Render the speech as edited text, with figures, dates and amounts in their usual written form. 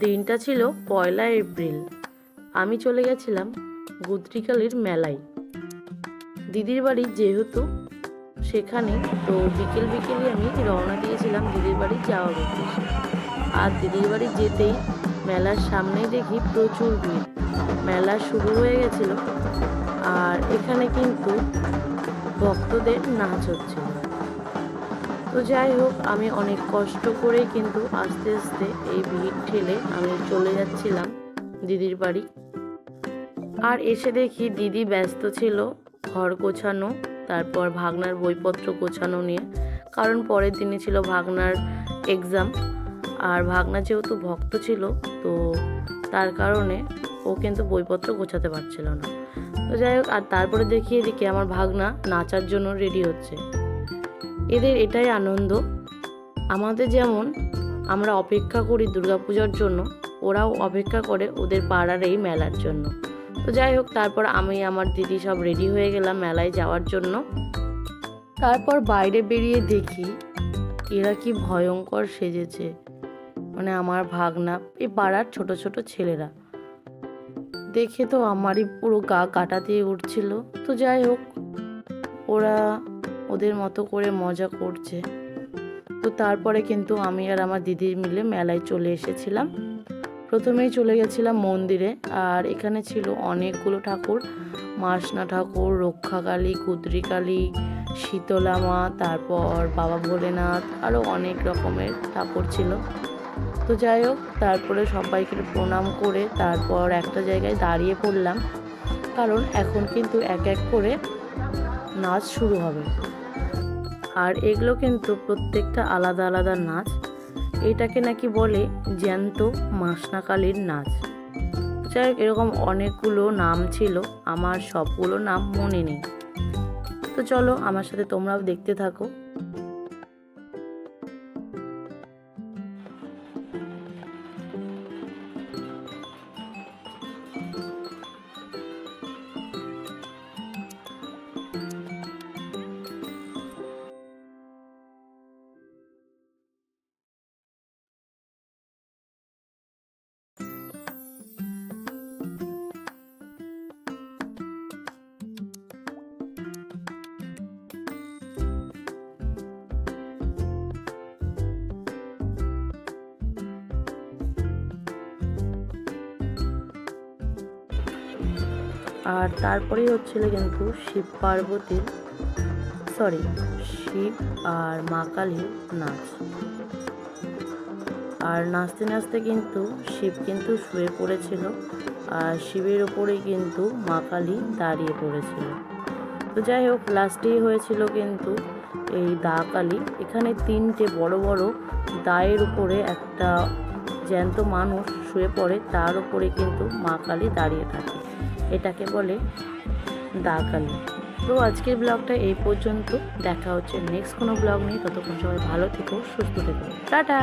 দিনটা ছিল 1 এপ্রিল। আমি চলে গেছিলাম গুদ্রিকালির মেলায় দিদির বাড়ি, যেহেতু সেখানে। তো বিকেল বিকেলই আমি রওনা দিয়েছিলাম দিদির বাড়ি যাওয়ার উদ্দেশ্যে। আর দিদির বাড়ি যেতেই মেলার সামনেই দেখি প্রচুর ভিড়। মেলা শুরু হয়ে গেছিল, আর এখানে কিন্তু ভক্তদের নাচ হচ্ছিল। তো যাই হোক, আমি অনেক কষ্ট করে কিন্তু আস্তে আস্তে এই ভিড় ঠেলে আমি চলে যাচ্ছিলাম দিদির বাড়ি। আর এসে দেখি দিদি ব্যস্ত ছিল ঘর গোছানো, তারপর ভাগনার বইপত্র গোছানো নিয়ে। কারণ পরের দিনে ছিল ভাগনার এক্সাম, আর ভাগনা যেহেতু ভক্ত ছিল, তো তার কারণে ও কিন্তু বইপত্র গোছাতে পারছিল না। তো যাই হোক, আর তারপরে দেখি এদিকে আমার ভাগনা নাচার জন্য রেডি হচ্ছে। এদের এটাই আনন্দ। আমাদের যেমন আমরা অপেক্ষা করি দুর্গাপূজার জন্য, ওরাও অপেক্ষা করে ওদের পাড়ার এই মেলার জন্য। তো যাই হোক, তারপর আমি আমার দিদি সব রেডি হয়ে গেলাম মেলায় যাওয়ার জন্য। তারপর বাইরে বেরিয়ে দেখি এরা কি ভয়ঙ্কর সেজেছে, মানে আমার ভাগনা, এই পাড়ার ছোট ছোট ছেলেরা। দেখে তো আমারই পুরো গা কাটা দিয়ে উঠছিল। তো যাই হোক, ওরা ওদের মতো করে মজা করছে। তো তারপরে কিন্তু আমি আর আমার দিদি মিলে মেলায় চলে এসেছিলাম। প্রথমেই চলে গেছিলাম মন্দিরে, আর এখানে ছিল অনেকগুলো ঠাকুর, মাসনা ঠাকুর, রক্ষাকালী, কুদ্রিকালী, শীতলা মা, তারপর বাবা ভোলেনাথ, আরও অনেক রকমের ঠাকুর ছিল। তো যাই হোক, তারপরে সবাইকে প্রণাম করে তারপর একটা জায়গায় দাঁড়িয়ে পড়লাম, কারণ এখন কিন্তু এক এক করে নাচ শুরু হবে। আর এগুলো কিন্তু প্রত্যেকটা আলাদা আলাদা নাচ। এটাকে নাকি বলে জ্যান্ত মাসনাকালীর নাচ। যাই হোক, এরকম অনেকগুলো নাম ছিল, আমার সবগুলো নাম মনে নেই। তো চলো আমার সাথে তোমরাও দেখতে থাকো। আর তারপরেই হচ্ছিল কিন্তু শিব আর মা কালীর নাচ। আর নাচতে নাচতে কিন্তু শিব কিন্তু শুয়ে পড়েছিল, আর শিবের ওপরেই কিন্তু মা কালী দাঁড়িয়ে পড়েছিল। তো যাই হোক, লাস্টেই হয়েছিল কিন্তু এই দা কালী। এখানে 3টে বড় বড় দায়ের উপরে একটা জ্যান্ত মানুষ শুয়ে পড়ে, তার উপরে কিন্তু মা কালী দাঁড়িয়ে থাকে। এটাকে বলে দা কালী। তো আজকের ব্লগটা এই পর্যন্ত। দেখা হচ্ছে নেক্সট কোনো ব্লগ নিয়ে। ততক্ষণ সবাই ভালো থেকো, সুস্থ থেকো, টাটা।